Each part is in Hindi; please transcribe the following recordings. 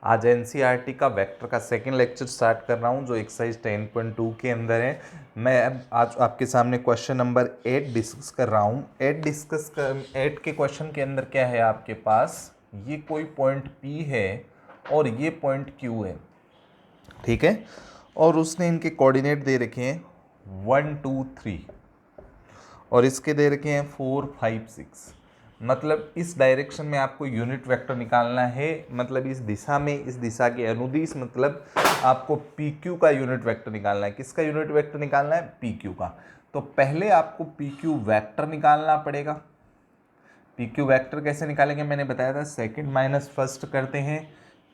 आज एनसीईआरटी का वेक्टर का सेकंड लेक्चर स्टार्ट कर रहा हूं जो एक्सरसाइज 10.2 के अंदर है। मैं आज आपके सामने क्वेश्चन नंबर 8 डिस्कस कर रहा हूं। 8 के क्वेश्चन के अंदर क्या है आपके पास, ये कोई पॉइंट P है और ये पॉइंट Q है, ठीक है, और उसने इनके कोऑर्डिनेट दे रखे हैं 1 2 3 और इसके दे रखे हैं 4 5 6। मतलब इस डायरेक्शन में आपको यूनिट वेक्टर निकालना है, मतलब इस दिशा में, इस दिशा के अनुदिश, मतलब आपको पी क्यू का यूनिट वेक्टर निकालना है। किसका यूनिट वेक्टर निकालना है? पी क्यू का। तो पहले आपको पी क्यू वेक्टर निकालना पड़ेगा। पी क्यू वेक्टर कैसे निकालेंगे मैंने बताया था, सेकंड माइनस फर्स्ट करते हैं,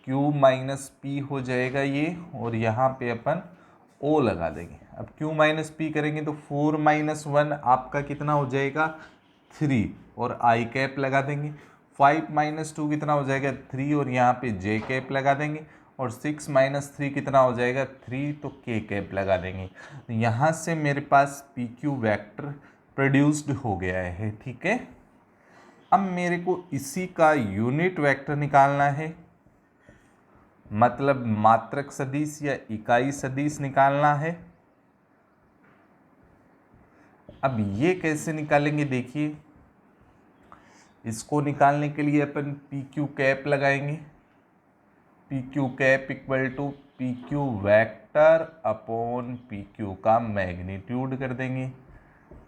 क्यू माइनस पी हो जाएगा ये, और यहाँ पे अपन ओ लगा देंगे। अब क्यू माइनस पी करेंगे तो 4 माइनस 1 आपका कितना हो जाएगा? 3, और आई कैप लगा देंगे। 5 माइनस 2 कितना हो जाएगा? 3, और यहाँ पे जे कैप लगा देंगे। और 6 माइनस 3 कितना हो जाएगा? 3, तो के कैप लगा देंगे। यहाँ से मेरे पास पी क्यू वैक्टर प्रोड्यूस्ड हो गया है, ठीक है। अब मेरे को इसी का यूनिट वेक्टर निकालना है, मतलब मात्रक सदिश या इकाई सदिश निकालना है। अब ये कैसे निकालेंगे देखिए, इसको निकालने के लिए अपन पी क्यू कैप लगाएंगे। P Q cap equal to P Q vector upon P Q का मैग्नीट्यूड कर देंगे।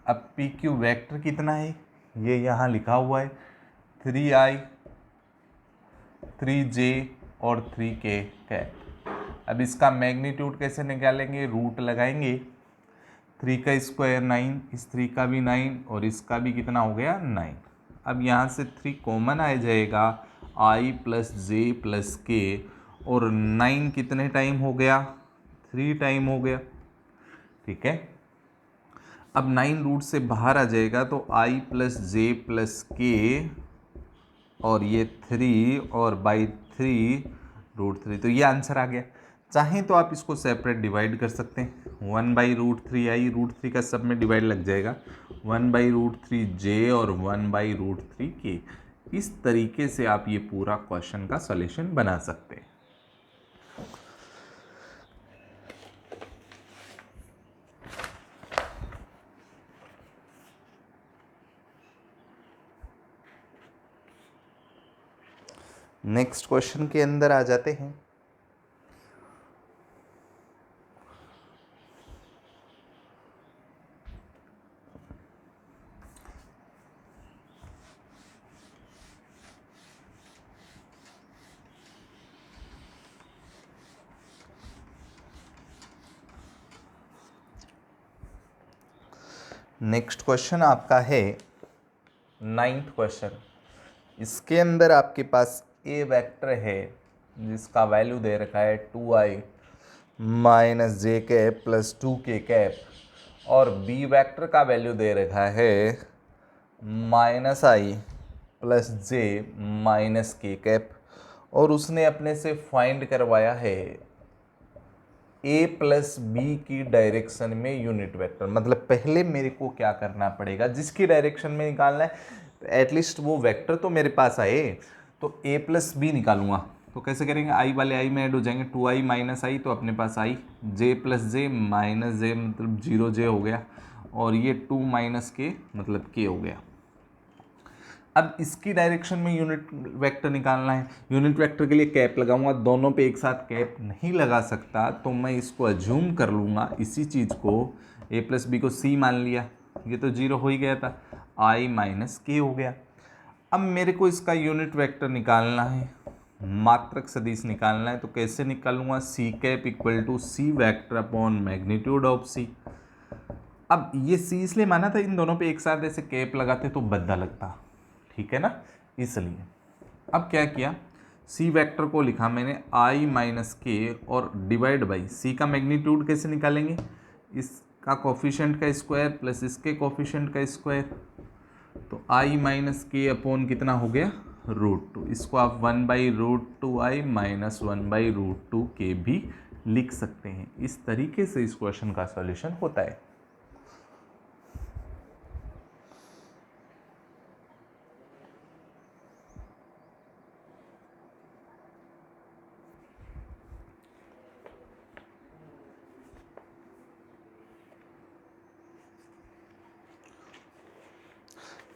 अब पी क्यू वैक्टर कितना है ये यहाँ लिखा हुआ है, 3i 3j और 3k कैप। अब इसका मैग्नीट्यूड कैसे निकालेंगे? रूट लगाएंगे। 3 का स्क्वायर 9, इस 3 का भी 9 और इसका भी कितना हो गया? 9। अब यहाँ से 3 कॉमन आ जाएगा, i प्लस जे प्लस के, और 9 कितने टाइम हो गया? 3 टाइम हो गया, ठीक है। अब 9 रूट से बाहर आ जाएगा तो i प्लस जे प्लस के, और ये 3 और बाई 3 रूट 3, तो ये आंसर आ गया। चाहें तो आप इसको सेपरेट डिवाइड कर सकते हैं, 1/√3i, √3 का सब में डिवाइड लग जाएगा, 1/√3j और 1/√3k। इस तरीके से आप ये पूरा क्वेश्चन का सॉल्यूशन बना सकते हैं। नेक्स्ट क्वेश्चन के अंदर आ जाते हैं। नेक्स्ट क्वेश्चन आपका है 9th क्वेश्चन। इसके अंदर आपके पास ए वेक्टर है जिसका वैल्यू दे रखा है 2i माइनस जे कैप प्लस 2k कैप, और बी वेक्टर का वैल्यू दे रखा है -i प्लस जे माइनस के कैप, और उसने अपने से फाइंड करवाया है ए प्लस बी की डायरेक्शन में यूनिट वेक्टर। मतलब पहले मेरे को क्या करना पड़ेगा, जिसकी डायरेक्शन में निकालना है एटलीस्ट वो वेक्टर तो मेरे पास आए। तो ए प्लस बी निकालूंगा तो कैसे करेंगे, आई वाले आई में ऐड हो जाएंगे, 2i माइनस आई, तो अपने पास आई, जे प्लस जे माइनस जे मतलब 0j हो गया, और ये 2 माइनस के मतलब k हो गया। अब इसकी डायरेक्शन में यूनिट वेक्टर निकालना है। यूनिट वेक्टर के लिए कैप लगाऊंगा, दोनों पे एक साथ कैप नहीं लगा सकता, तो मैं इसको अज्यूम कर लूँगा इसी चीज़ को, a प्लस बी को c मान लिया, ये तो 0 हो ही गया था, i माइनस के हो गया। अब मेरे को इसका यूनिट वेक्टर निकालना है, मात्रक सदिश निकालना है, तो कैसे निकालूंगा? C cap equal to c vector upon magnitude of c. अब ये सी इसलिए माना था, इन दोनों पे एक साथ ऐसे कैप लगाते तो बद्दा लगता, ठीक है ना, इसलिए। अब क्या किया, सी वेक्टर को लिखा मैंने i माइनस के और डिवाइड बाई सी का मैग्नीट्यूड कैसे निकालेंगे, इसका कोफिशिएंट का स्क्वायर प्लस इसके कोफिशिएंट का स्क्वायर, तो i माइनस के अपॉन कितना हो गया? √2। इसको आप 1/√2i माइनस 1/√2k भी लिख सकते हैं। इस तरीके से इस क्वेश्चन का सॉल्यूशन होता है।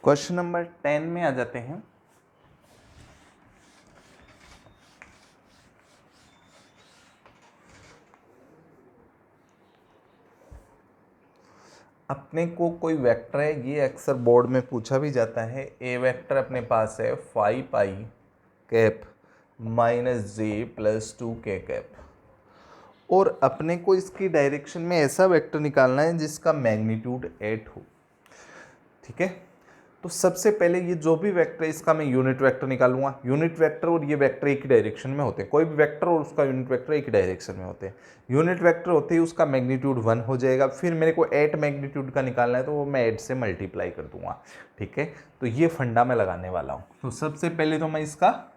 क्वेश्चन नंबर 10 में आ जाते हैं। अपने को कोई वेक्टर है, ये अक्सर बोर्ड में पूछा भी जाता है। ए वेक्टर अपने पास है 5 i cap minus j plus 2k cap, और अपने को इसकी डायरेक्शन में ऐसा वेक्टर निकालना है जिसका मैग्नीट्यूड 8 हो। ठीक है, तो सबसे पहले ये जो भी वेक्टर है इसका मैं यूनिट वेक्टर निकालूंगा। यूनिट वेक्टर और ये वेक्टर एक ही डायरेक्शन में होते हैं, कोई भी वेक्टर और उसका यूनिट वेक्टर एक ही डायरेक्शन में होते हैं। यूनिट वेक्टर होते ही उसका मैग्नीट्यूड 1 हो जाएगा। फिर मेरे को 8 मैग्नीट्यूड का निकालना है तो वो मैं 8 से मल्टीप्लाई कर दूंगा। ठीक है, तो ये फंडा मैं लगाने वाला हूँ। तो सबसे पहले तो मैं इसका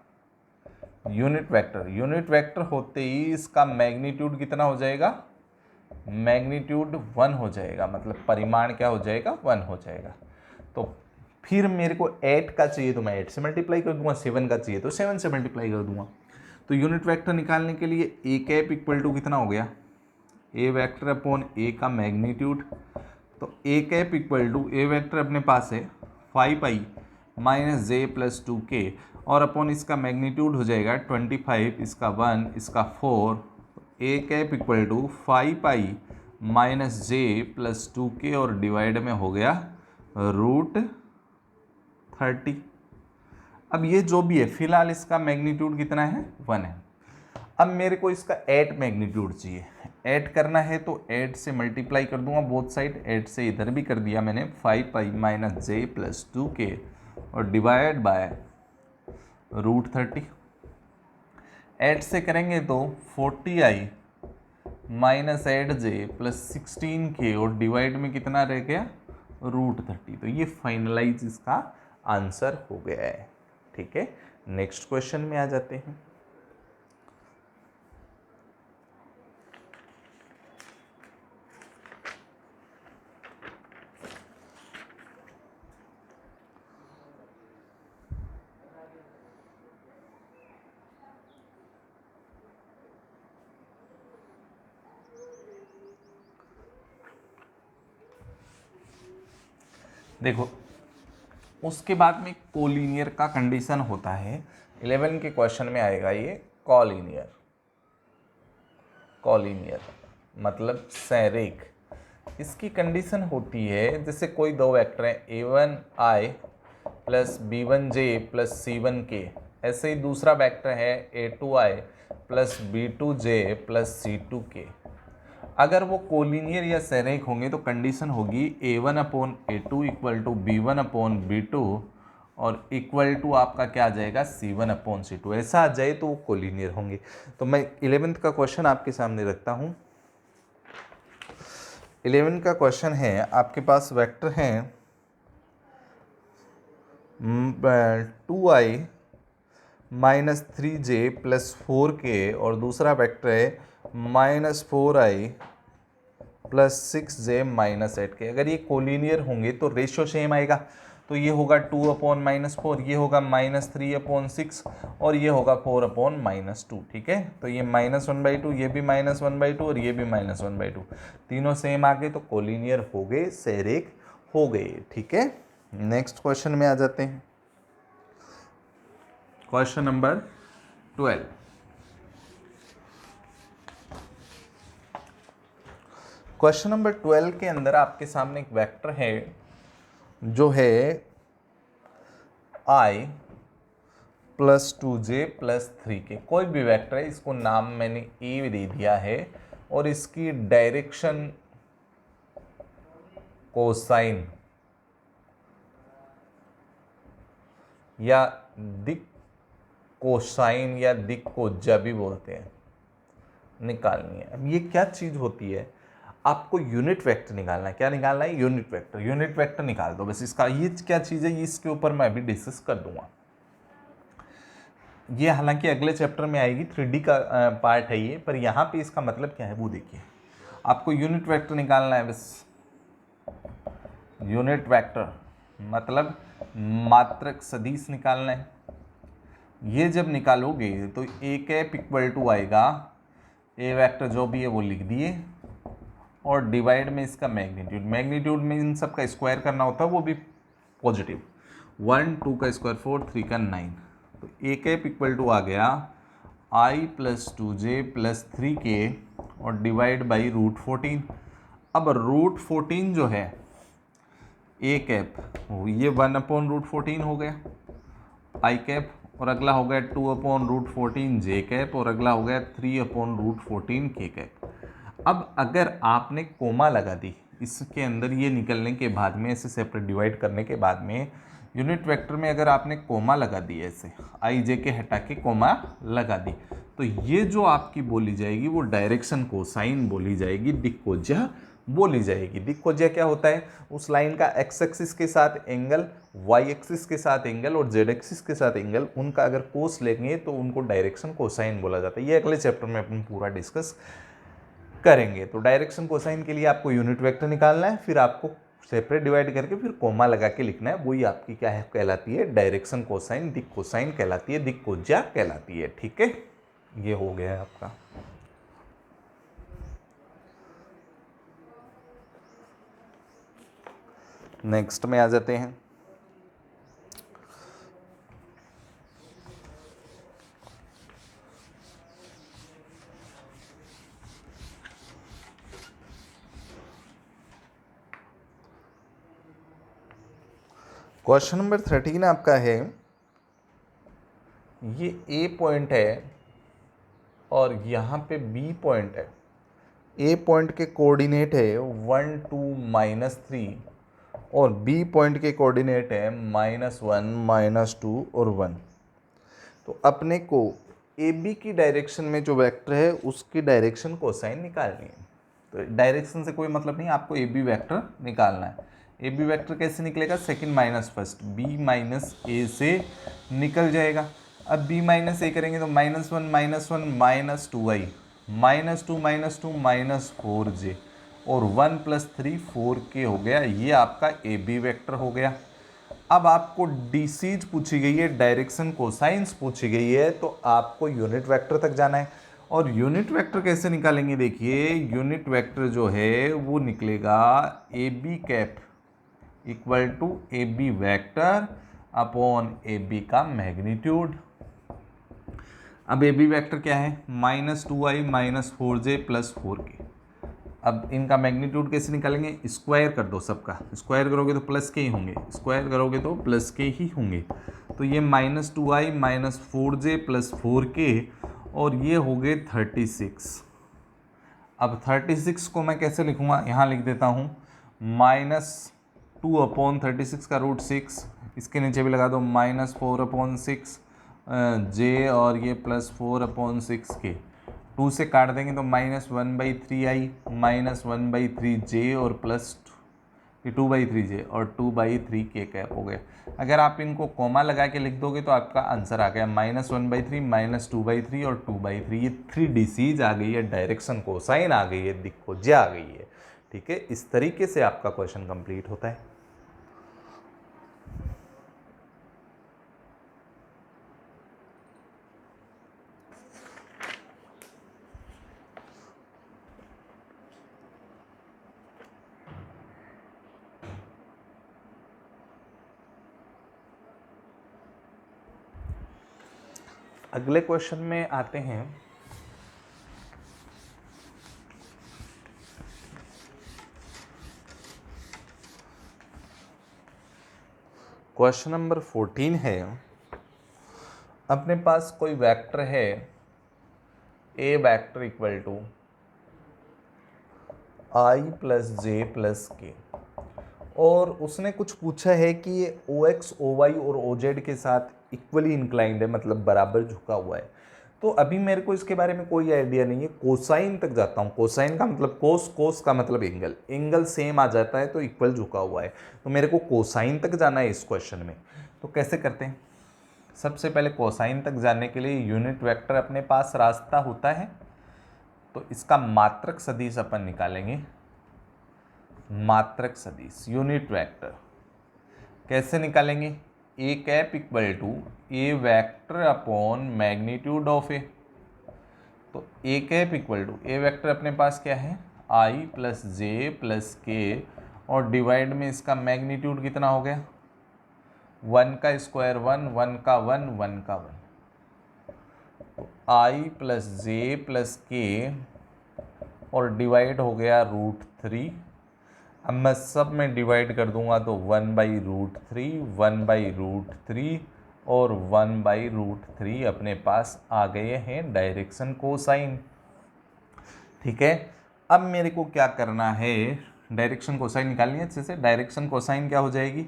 यूनिट वेक्टर होते ही इसका मैग्नीट्यूड कितना हो जाएगा, मैग्नीट्यूड 1 हो जाएगा, मतलब परिमाण क्या हो जाएगा, 1 हो जाएगा। तो फिर मेरे को 8 का चाहिए तो मैं 8 से मल्टीप्लाई कर दूंगा, 7 का चाहिए तो 7 से मल्टीप्लाई कर दूंगा। तो यूनिट वेक्टर निकालने के लिए ए कैप इक्वल टू कितना हो गया, ए वेक्टर अपॉन ए का मैग्नीट्यूड। तो a cap equal to a vector अपने पास है 5i minus j plus 2k, और अपॉन इसका मैग्नीट्यूड हो जाएगा 25, इसका 1, इसका 4। A cap equal to 5i minus j plus 2k और डिवाइड में हो गया √30। अब ये जो भी है फिलहाल इसका मैग्नीट्यूड कितना है, 1 है। अब मेरे को इसका 8 मैग्नीट्यूड चाहिए। ऐड करना है तो 8 से मल्टीप्लाई कर दूंगा बोथ साइड, 8 से इधर भी कर दिया मैंने 5i minus j plus 2k और डिवाइड बाय √30। 8 से करेंगे तो 40i minus 8j plus 16k और डिवाइड में कितना रह गया, √30। तो ये फाइनलाइज इसका आंसर हो गया है। ठीक है, नेक्स्ट क्वेश्चन में आ जाते हैं। देखो, उसके बाद में कोलिनियर का कंडीशन होता है। 11 के क्वेश्चन में आएगा ये कोलिनियर मतलब संरेख। इसकी कंडीशन होती है जैसे कोई दो वेक्टर हैं a1i plus b1j plus c1k, ऐसे ही दूसरा वेक्टर है a2i plus b2j plus c2k। अगर वो कोलिनियर या संरेख होंगे तो कंडीशन होगी a1 upon a2 equal to b1 upon b2 और इक्वल टू आपका क्या आ जाएगा, c1 अपॉन c2। ऐसा आ जाए तो वो कोलिनियर होंगे। तो मैं 11th का क्वेश्चन आपके सामने रखता हूँ। 11 का क्वेश्चन है, आपके पास वेक्टर हैं 2i minus 3j plus 4k और दूसरा वेक्टर है minus 4i plus 6j minus 8k। अगर ये कोलिनियर होंगे तो रेशियो सेम आएगा। तो ये होगा 2 अपॉन माइनस 4, ये होगा माइनस 3 अपॉन 6 और ये होगा 4 अपॉन माइनस 2। ठीक है, तो ये -1/2, ये भी -1/2 और ये भी -1/2, तीनों सेम आ गए तो कोलिनियर हो गए, संरेख हो गए। ठीक है, नेक्स्ट क्वेश्चन में आ जाते हैं। Question number 12। क्वेश्चन नंबर 12 के अंदर आपके सामने एक वेक्टर है जो है i plus 2j plus 3k। कोई भी वेक्टर है, इसको नाम मैंने ए दे दिया है और इसकी डायरेक्शन कोसाइन या दिक कोसाइन या दिक कोज्जा भी बोलते हैं, निकालनी है। अब ये क्या चीज होती है, आपको यूनिट वेक्टर निकालना है। क्या निकालना है, यूनिट वेक्टर निकाल दो बस। इसका ये क्या चीज़ है, इसके ऊपर मैं अभी डिस्कस कर दूंगा। ये हालांकि अगले चैप्टर में आएगी, 3D का पार्ट है ये, पर यहाँ पे इसका मतलब क्या है वो देखिए। आपको यूनिट वेक्टर निकालना है बस। यूनिट वेक्टर मतलब मात्रक सदिश निकालना है। ये जब निकालोगे तो ए कैप इक्वल टू आएगा, ए वेक्टर जो भी है वो लिख दिए और डिवाइड में इसका मैग्नीट्यूड में इन सब का स्क्वायर करना होता है, वो भी पॉजिटिव। 1, 2 का स्क्वायर 4, 3 का 9। तो ए कैप इक्वल टू आ गया आई प्लस 2j प्लस 3k और डिवाइड बाई √14। अब √14 जो है ए कैप ये 1/√14 हो गया आई कैप, और अगला हो गया 2/√14 जे कैप, और अगला हो गया 3/√14 के कैप। अब अगर आपने कोमा लगा दी इसके अंदर, ये निकलने के बाद में, ऐसे सेपरेट डिवाइड करने के बाद में यूनिट वेक्टर में अगर आपने कोमा लगा दी, ऐसे आई जे के हटा के कोमा लगा दी, तो ये जो आपकी बोली जाएगी वो डायरेक्शन कोसाइन बोली जाएगी, दिक्कोज्या बोली जाएगी। दिक्कोज्या क्या होता है? उस लाइन का एक्स एक्सिस के साथ एंगल, वाई एक्सिस के साथ एंगल और जेड एक्सिस के साथ एंगल, उनका अगर कोस लेंगे तो उनको डायरेक्शन कोसाइन बोला जाता है। ये अगले चैप्टर में अपन पूरा डिस्कस करेंगे। तो डायरेक्शन कोसाइन के लिए आपको यूनिट वेक्टर निकालना है, फिर आपको सेपरेट डिवाइड करके फिर कोमा लगा के लिखना है। वही आपकी क्या है कहलाती है? डायरेक्शन कोसाइन, दिक कोसाइन कहलाती है, दिक्कोज्या कहलाती है। ठीक है, ये हो गया है आपका। नेक्स्ट में आ जाते हैं। क्वेश्चन नंबर 13 आपका है, ये ए पॉइंट है और यहाँ पे बी पॉइंट है। ए पॉइंट के कोऑर्डिनेट है 1, 2, -3 और बी पॉइंट के कोऑर्डिनेट है -1, -2 और 1। तो अपने को ए बी की डायरेक्शन में जो वेक्टर है उसकी डायरेक्शन कोसाइन निकालनी है। तो डायरेक्शन से कोई मतलब नहीं, आपको ए बी वेक्टर निकालना है। ए बी वेक्टर कैसे निकलेगा? Second minus first, b minus a से निकल जाएगा। अब बी माइनस ए करेंगे तो -1, -2i, -2 -4j और 1 + 3 4k हो गया। ये आपका ए बी वेक्टर हो गया। अब आपको डीसीज पूछी गई है, डायरेक्शन कोसाइंस पूछी गई है, तो आपको यूनिट वेक्टर तक जाना है। और यूनिट वेक्टर कैसे निकालेंगे? देखिए, यूनिट वेक्टर जो है वो निकलेगा A B cap equal to A B vector upon A B का मैग्नीट्यूड। अब ए बी वैक्टर क्या है? -2i -4j + 4k। अब इनका मैग्नीट्यूड कैसे निकालेंगे? स्क्वायर कर दो सबका, स्क्वायर करोगे तो प्लस के ही होंगे, स्क्वायर करोगे तो प्लस के ही होंगे। तो ये -2i -4j + 4k और ये हो गए 36। अब 36 को मैं कैसे लिखूँगा? यहाँ लिख देता हूँ -2/36 का √6, इसके नीचे भी लगा दो -4/6 j और ये +4/6 के। 2 से काट देंगे तो -1/3i -1/3j और प्लस 2/3j और 2/3k कैप हो गया। अगर आप इनको कोमा लगा के लिख दोगे तो आपका आंसर आ गया -1/3 -2/3 और 2/3। ये 3 डिसीज आ गई है, डायरेक्शन कोसाइन आ गई है, दिक्कोज्या आ गई है। ठीक है, इस तरीके से आपका क्वेश्चन कंप्लीट होता है। अगले क्वेश्चन में आते हैं। क्वेश्चन नंबर 14 है, अपने पास कोई वेक्टर है a vector equal to i + j + k और उसने कुछ पूछा है कि ये OX, OY और OZ के साथ इक्वली इंक्लाइंड है, मतलब बराबर झुका हुआ है। तो अभी मेरे को इसके बारे में कोई आइडिया नहीं है, कोसाइन तक जाता हूँ। कोसाइन का मतलब कोस, कोस का मतलब एंगल, एंगल सेम आ जाता है तो इक्वल झुका हुआ है। तो मेरे को कोसाइन तक जाना है इस क्वेश्चन में। तो कैसे करते हैं? सबसे पहले कोसाइन तक जाने के लिए यूनिट वेक्टर अपने पास रास्ता होता है, तो इसका मात्रक सदिश अपन निकालेंगे। मात्रक सदिश यूनिट वेक्टर कैसे निकालेंगे? A cap equal to a vector upon magnitude of a. तो a cap equal to a vector अपने पास क्या है? i + j + k और डिवाइड में इसका मैग्नीट्यूड कितना हो गया? 1 का स्क्वायर 1, 1 का 1, 1 का 1, आई प्लस जे प्लस के और डिवाइड हो गया √3। अब मैं सब में डिवाइड कर दूंगा तो 1/√3, 1/√3 और 1/√3 अपने पास आ गए हैं डायरेक्शन कोसाइन। ठीक है, अब मेरे को क्या करना है, डायरेक्शन कोसाइन निकालनी है अच्छे से। डायरेक्शन कोसाइन क्या हो जाएगी,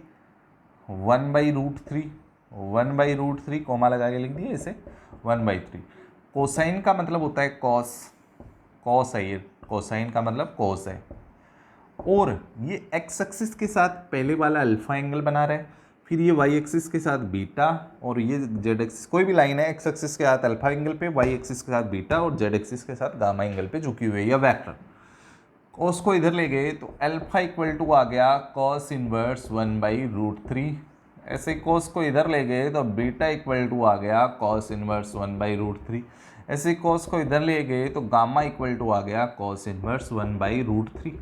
1/√3, 1/√3 कोमा लगा के लिख दिए इसे 1/3। कोसाइन का मतलब होता है कॉस, कॉस है ये, कोसाइन का मतलब कॉस है। और ये एक्स एक्सिस के साथ पहले वाला अल्फा एंगल बना रहा है, फिर ये वाई एक्सिस के साथ बीटा, और ये जेड एक्सिस, कोई भी लाइन है एक्स एक्सिस के साथ अल्फा एंगल पे, वाई एक्सिस के साथ बीटा और जेड एक्सिस के साथ गामा एंगल पे झुकी हुई है, या वेक्टर। कॉस को इधर ले गए तो अल्फा इक्वल टू आ गया कॉस इनवर्स 1/√3। ऐसे कॉस को इधर ले गए तो बीटा इक्वल टू आ गया कॉस इनवर्स 1/√3। ऐसे कॉस को इधर ले गए तो गामा इक्वल टू आ गया कॉस इनवर्स 1/√3।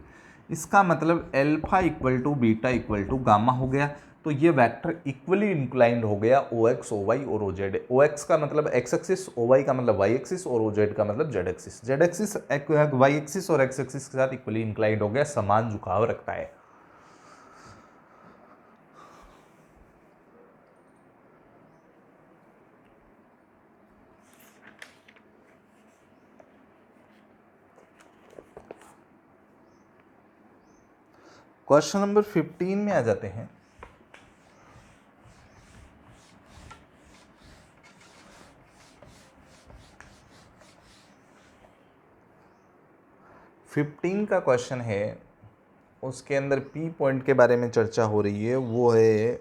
इसका मतलब alpha equal to beta equal to gamma हो गया। तो ये वेक्टर इक्वली इंक्लाइंड हो गया ओ एक्स, ओ वाई और ओ जेड। ओ एक्स का मतलब एक्स एक्सिस, ओ वाई का मतलब वाई एक्सिस और ओ जेड का मतलब Z axis. Z axis Y axis और एक्स एक्सिस के साथ इक्वली इंक्लाइंड हो गया, समान झुकाव रखता है। क्वेश्चन नंबर 15 में आ जाते हैं। फिफ्टीन का क्वेश्चन है, उसके अंदर पी पॉइंट के बारे में चर्चा हो रही है। वो है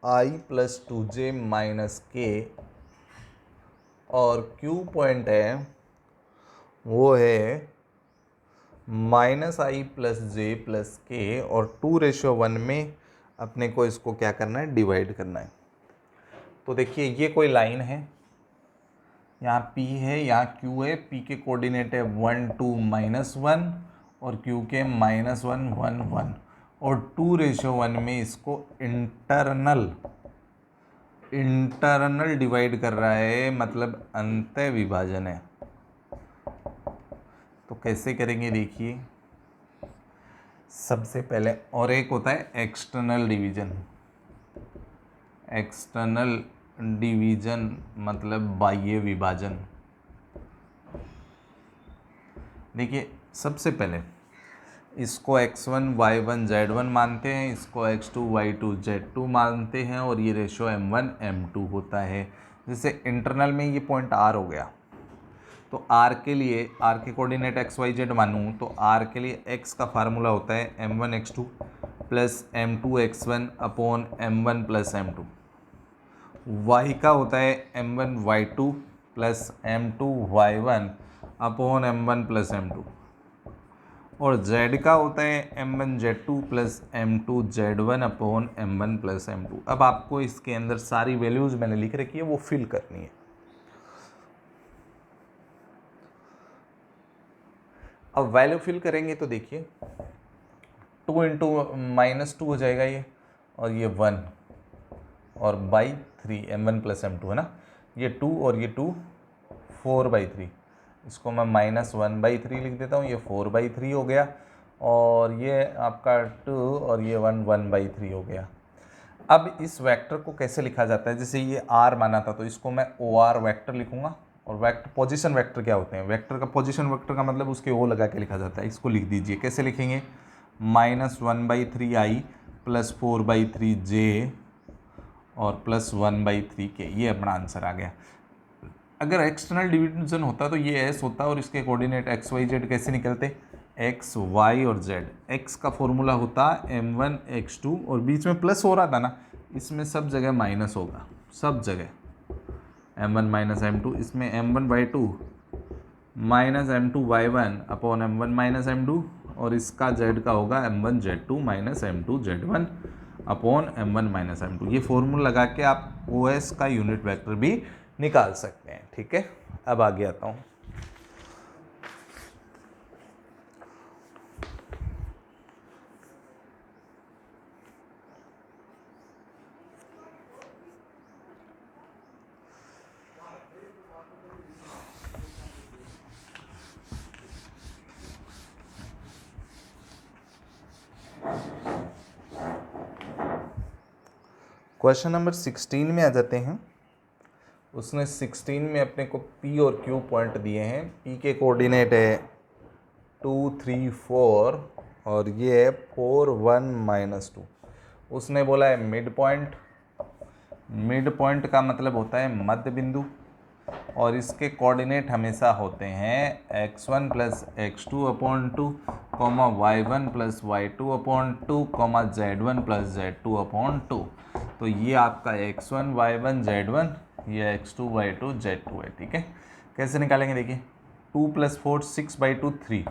आई प्लस 2j माइनस के, और क्यू पॉइंट है वो है -i प्लस जे प्लस के, और 2:1 में अपने को इसको क्या करना है, डिवाइड करना है। तो देखिए ये कोई लाइन है, यहाँ P है, यहाँ Q है। P के कोऑर्डिनेट है 1 2 -1 और Q के -1 1 1, और 2:1 में इसको इंटरनल डिवाइड कर रहा है, मतलब अंतः विभाजन है। तो कैसे करेंगे देखिए, सबसे पहले, और एक होता है एक्सटर्नल डिवीजन। एक्सटर्नल डिवीजन मतलब बाह्य विभाजन। देखिए सबसे पहले इसको x1 y1 z1 मानते हैं, इसको x2 y2 z2 मानते हैं, और ये रेशो m1 m2 होता है। जैसे इंटरनल में ये पॉइंट r हो गया, तो r के लिए, r के कोऑर्डिनेट x y z मानूँ तो r के लिए x का फार्मूला होता है m1 x2 plus m2 x1 upon m1 plus m2। y का होता है m1 y2 plus m2 y1 upon m1 plus m2, और z का होता है m1 z2 plus m2 z1 upon m1 plus m2। अब आपको इसके अंदर सारी वैल्यूज मैंने लिख रखी है, वो फिल करनी है। अब वैल्यू फिल करेंगे तो देखिए 2 इंटू -2 हो जाएगा ये, और ये 1 और बाई 3 m1 प्लस m2 है ना, ये 2 और ये 2 4/3। इसको मैं -1/3 लिख देता हूँ, ये 4/3 हो गया, और ये आपका 2 और ये 1 1/3 हो गया। अब इस वेक्टर को कैसे लिखा जाता है, जैसे ये r माना था तो इसको मैं OR वेक्टर लिखूंगा। और वेक्टर, पोजीशन वेक्टर क्या होते हैं, वेक्टर का पोजीशन वेक्टर का मतलब उसके ओ लगा के लिखा जाता है। इसको लिख दीजिए, कैसे लिखेंगे, -1/3i प्लस 4/3j और प्लस 1/3k, ये अपना आंसर आ गया। अगर एक्सटर्नल डिवीजन होता तो ये s होता, और इसके कोऑर्डिनेट x y z कैसे निकलते, x y और z। x का फॉर्मूला होता m1 x2, और बीच में प्लस हो रहा था ना, इसमें सब जगह माइनस होगा, सब जगह m1 माइनस m2, इसमें m1 y2 minus m2 y1 upon m1 minus m2, और इसका z का होगा m1 z2 minus m2 z1 upon m1 minus m2। ये फॉर्मूला लगा के आप OS का यूनिट वेक्टर भी निकाल सकते हैं। ठीक है, अब आगे आता हूँ। क्वेश्चन नंबर 16 में आ जाते हैं। उसने 16 में अपने को P और Q पॉइंट दिए हैं। P के कोऑर्डिनेट है 2 3 4 और ये है 4 1 -2। उसने बोला है मिड पॉइंट। मिड पॉइंट का मतलब होता है मध्य बिंदु, और इसके कोऑर्डिनेट हमेशा होते हैं x1 plus x2/2, y1 plus y2/2, z1 plus z2/2। तो ये आपका x1 y1 z1, ये x2 y2 z2 है। ठीक है, कैसे निकालेंगे देखिए। 2 + 4 6/2 3,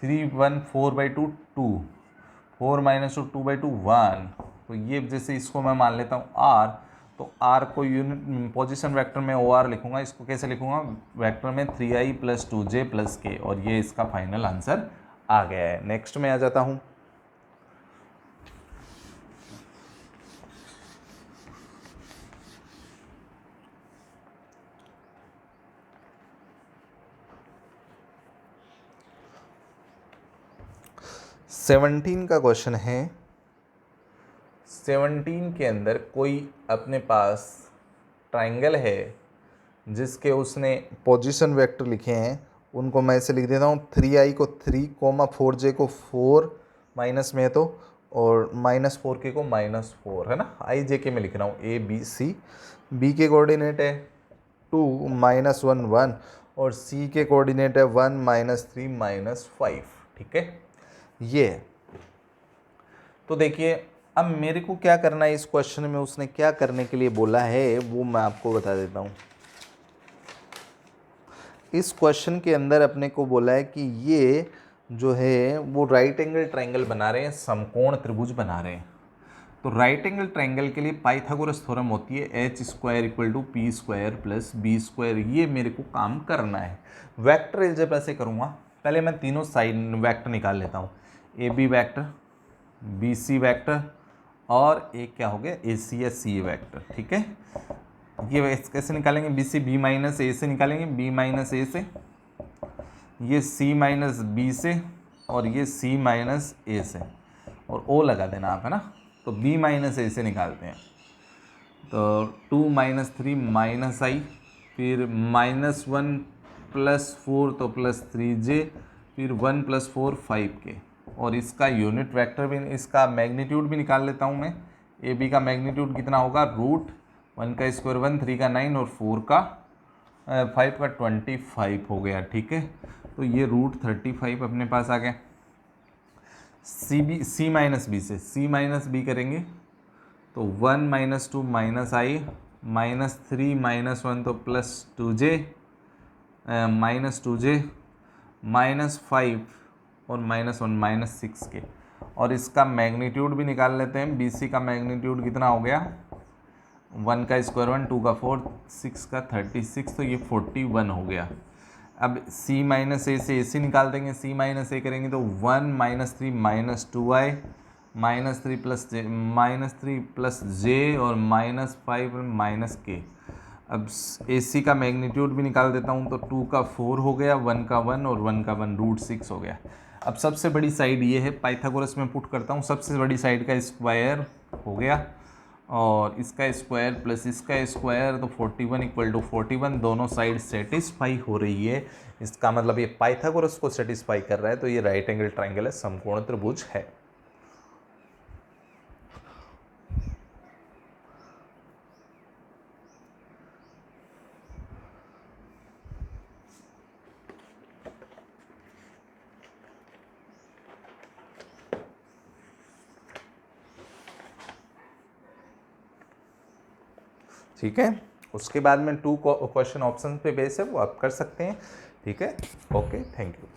3 1 4/2 2, 4 - 2 2/2 1। तो ये जैसे इसको मैं मान लेता हूँ r, तो r को यूनिट पोजीशन वेक्टर में OR लिखूंगा। इसको कैसे लिखूंगा, वेक्टर में 3i + 2j + k, और ये इसका फाइनल आंसर आ गया है। नेक्स्ट में आ जाता हूँ। सेवनटीन का क्वेश्चन है। 17 के अंदर कोई अपने पास ट्राइंगल है जिसके उसने पोजीशन वेक्टर लिखे हैं, उनको मैं ऐसे लिख देता हूँ। 3i को 3, 4j को 4 माइनस में है तो, और -4k को -4 है ना, ijk में लिख रहा हूँ A B C। B के कोऑर्डिनेट है 2 -1 1, और C के कोऑर्डिनेट है 1 -3 -5। ठीक है, ये तो देखिए अब मेरे को क्या करना है इस क्वेश्चन में। उसने क्या करने के लिए बोला है वो मैं आपको बता देता हूँ। इस क्वेश्चन के अंदर अपने को बोला है कि ये जो है वो राइट एंगल ट्रायंगल बना रहे हैं, समकोण त्रिभुज बना रहे हैं। तो राइट एंगल ट्रायंगल के लिए पाइथागोरस थ्योरम होती है h² = p² + b²। ये मेरे को काम करना है। वेक्टर अलजेब्रा से करूँगा। पहले मैं तीनों साइड वेक्टर निकाल लेता हूँ। AB वेक्टर, BC वेक्टर, और एक क्या हो गया AC या CA वेक्टर। ठीक है, ये कैसे निकालेंगे, BC B - A से निकालेंगे, B - A से, ये C - B से, और ये C - A से, और O लगा देना आप, है ना। तो B - A से निकालते हैं। तो 2 - 3 -i, फिर -1 + 4 तो +3j, फिर 1 + 4 5k, और इसका यूनिट वेक्टर भी, इसका मैग्नीट्यूड भी निकाल लेता हूँ मैं। AB का मैग्नीट्यूड कितना होगा, √1 का स्क्वायर 1, 3 का 9, और 4 का 5 का 25 हो गया। ठीक है, तो ये √35 अपने पास आ गया। C B से C - B करेंगे तो 1 - 2 -i, -3 -1 तो +2j, -2j, -5 और -1 -6k, और इसका मैग्नीट्यूड भी निकाल लेते हैं। BC का मैग्नीट्यूड कितना हो गया, 1 का स्क्वायर 1, 2 का 4, 6 का 36, तो ये 41 हो गया। अब C - A से AC निकाल देंगे। C - A करेंगे तो 1 - 3 -2i, -3 + j, और -5 -k। अब AC का मैग्नीट्यूड भी निकाल देता हूँ। तो 2 का 4 हो गया, 1 का 1, और 1 का 1 √6 हो गया। अब सबसे बड़ी साइड ये है, पाइथागोरस में पुट करता हूँ। सबसे बड़ी साइड का स्क्वायर हो गया, और इसका स्क्वायर प्लस इसका स्क्वायर, तो 41 = 41। दोनों साइड सेटिस्फाई हो रही है। इसका मतलब ये पाइथागोरस को सेटिस्फाई कर रहा है। तो ये राइट एंगल ट्रायंगल है, समकोण त्रिभुज है। ठीक है, उसके बाद में 2 क्वेश्चन ऑप्शन पे बेस है, वो आप कर सकते हैं। ठीक है, ओके, थैंक यू।